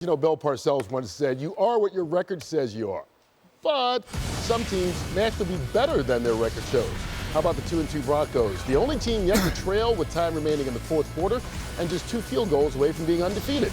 You know, Bill Parcells once said, "You are what your record says you are." But some teams may actually be better than their record shows. How about the 2-2 Broncos? The only team yet to trail with time remaining in the fourth quarter and just 2 field goals away from being undefeated.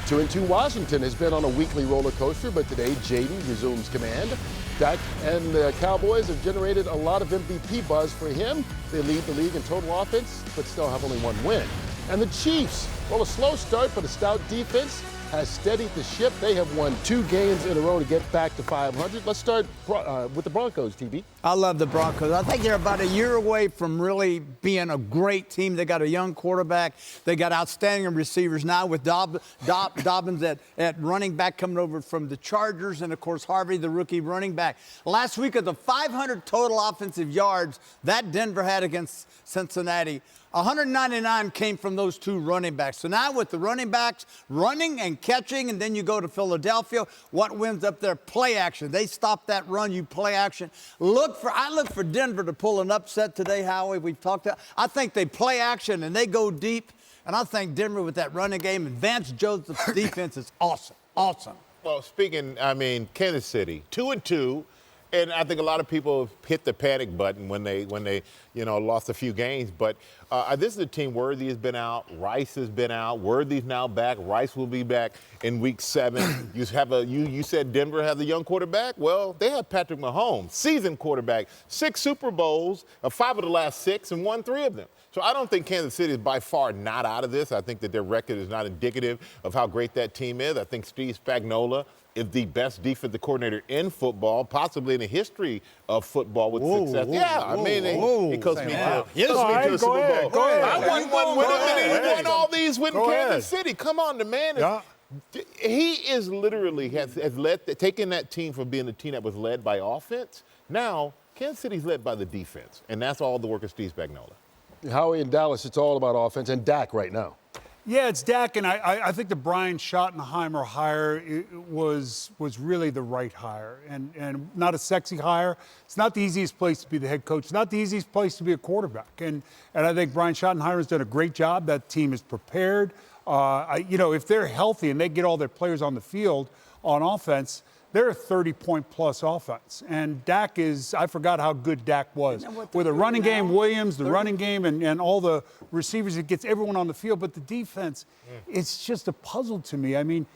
2-2 Washington has been on a weekly roller coaster, but today Jaden resumes command. Dak and the Cowboys have generated a lot of MVP buzz for him. They lead the league in total offense, but still have only 1 win. And the Chiefs, well, a slow start, but a stout defense has steadied the ship. They have won 2 games in a row to get back to 500. Let's start with the Broncos, TB. I love the Broncos. I think they're about a year away from really being a great team. They got a young quarterback. They got outstanding receivers now with Dobbins at running back coming over from the Chargers, and, of course, Harvey, the rookie running back. Last week of the 500 total offensive yards that Denver had against Cincinnati, 199 came from those 2 running backs. So now with the running backs running and catching, and then you go to Philadelphia, what wins up there? Play action. They stop that run, you play action. I look for Denver to pull an upset today, Howie. We've talked about. I think they play action and they go deep. And I think Denver with that running game and Vance Joseph's defense is awesome. Awesome. Well, Kansas City, 2-2. And I think a lot of people hit the panic button when they lost a few games. But this is a team. Worthy has been out. Rice has been out. Worthy's now back. Rice will be back in week 7. You said Denver has a young quarterback. Well, they have Patrick Mahomes, seasoned quarterback, 6 Super Bowls, 5 of the last 6, and won 3 of them. So I don't think Kansas City is by far not out of this. I think that their record is not indicative of how great that team is. I think Steve Spagnuolo is the best defensive coordinator in football, possibly in the history of football with success. He coached me to a Super Bowl. Go ahead. I won one with him, and he won all these with Kansas City. Come on, the man he is literally has taken that team from being a team that was led by offense. Now, Kansas City's led by the defense, and that's all the work of Steve Spagnuolo. Howie, in Dallas, it's all about offense, and Dak right now. Yeah, it's Dak, and I think the Brian Schottenheimer hire was really the right hire, and not a sexy hire. It's not the easiest place to be the head coach. It's not the easiest place to be a quarterback, and I think Brian Schottenheimer has done a great job. That team is prepared. If they're healthy and they get all their players on the field on offense, they're a 30-point-plus offense. And Dak is, I forgot how good Dak was. With a running game, Williams, the running game, and all the receivers, it gets everyone on the field. But the defense, it's just a puzzle to me. I mean,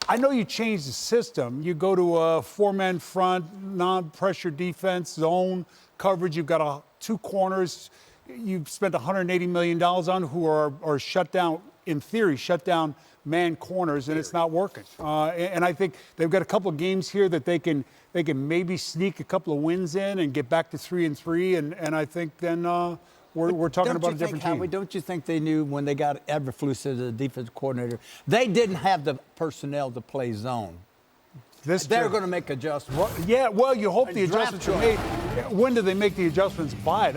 I know you changed the system. You go to a 4-man front, non-pressure defense, zone coverage. You've got 2 corners you've spent $180 million on who are shut down, in theory, shut down man corners, and it's not working. And I think they've got a couple of games here that they can maybe sneak a couple of wins in and get back to 3-3, and I think then we're talking about a different team. Howie, don't you think they knew when they got Eberflus as the defensive coordinator, they didn't have the personnel to play zone? They're going to make adjustments. Well, you hope the adjustments are made. When do they make the adjustments by?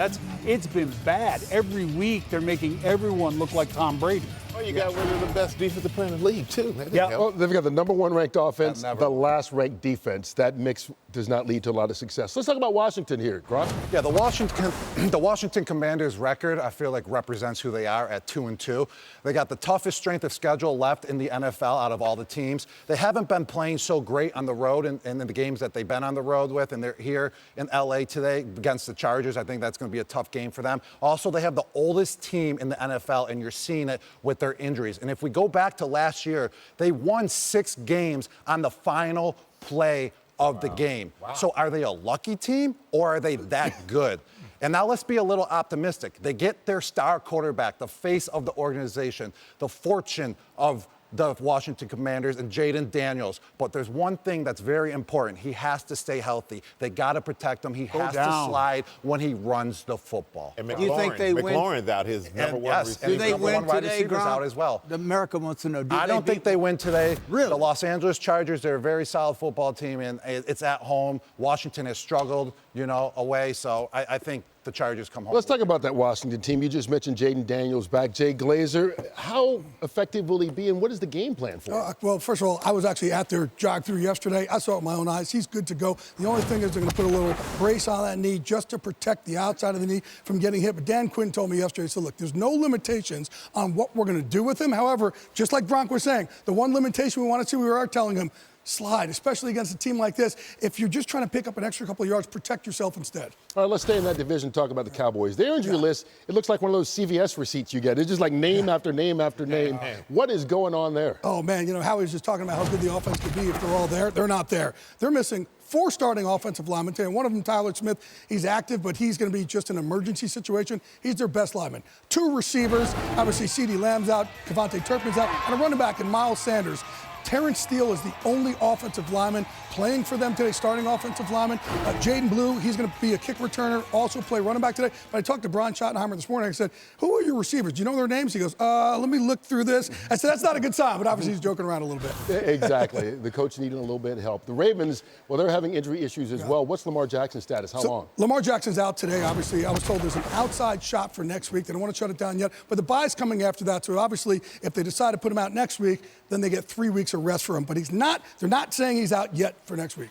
It's been bad. Every week they're making everyone look like Tom Brady. Well, you got one of the best defensive players in the league, too. Well, they've got the number 1 ranked offense, the last ranked defense. That mix does not lead to a lot of success. Let's talk about Washington here, Gronk. Yeah, the Washington Commanders record, I feel like, represents who they are at 2-2. They got the toughest strength of schedule left in the NFL out of all the teams. They haven't been playing so great on the road in the games that they've been on the road with, and they're here in L.A. today against the Chargers. I think that's going to be a tough game for them. Also, they have the oldest team in the NFL, and you're seeing it with their injuries. And if we go back to last year, they won 6 games on the final play of the game. So are they a lucky team, or are they that good? And now let's be a little optimistic. They get their star quarterback, the face of the organization, the fortune of the Washington Commanders, and Jaden Daniels. But there's one thing that's very important. He has to stay healthy. They got to protect him. He has to slide when he runs the football. And do you think they win? McLaurin's out, his number 1 receiver. Do they win today, Gronk? Out as well. America wants to know. I don't think they win today. Really? The Los Angeles Chargers, they're a very solid football team, and it's at home. Washington has struggled. away. So I think the Chargers come home. Let's talk about that Washington team. You just mentioned Jaden Daniels back. Jay Glazer, how effective will he be, and what is the game plan for him? Well, first of all, I was actually at their jog-through yesterday. I saw it with my own eyes. He's good to go. The only thing is they're going to put a little brace on that knee just to protect the outside of the knee from getting hit. But Dan Quinn told me yesterday, he said, look, there's no limitations on what we're going to do with him. However, just like Bronk was saying, the one limitation we want to see, we are telling him, slide, especially against a team like this. If you're just trying to pick up an extra couple of yards, protect yourself instead. All right, let's stay in that division, talk about the Cowboys. Their injury list, it looks like one of those CVS receipts you get. It's just like name after name after name. What is going on there? Oh, man, Howie was just talking about how good the offense could be if they're all there. They're not there. They're missing 4 starting offensive linemen. And one of them, Tyler Smith, he's active, but he's going to be just an emergency situation. He's their best lineman. 2 receivers, obviously CeeDee Lamb's out, Devontae Turpin's out, and a running back in Miles Sanders. Terrence Steele is the only offensive lineman playing for them today, starting offensive lineman. Jaden Blue, he's going to be a kick returner, also play running back today. But I talked to Brian Schottenheimer this morning. I said, who are your receivers? Do you know their names? He goes, let me look through this. I said, that's not a good sign, but obviously he's joking around a little bit. Exactly. The coach needing a little bit of help. The Ravens, well, they're having injury issues as well. What's Lamar Jackson's status? How long? Lamar Jackson's out today, obviously. I was told there's an outside shot for next week. They don't want to shut it down yet. But the bye's coming after that. So obviously, if they decide to put him out next week, then they get 3 weeks of rest for him. But they're not saying he's out yet for next week.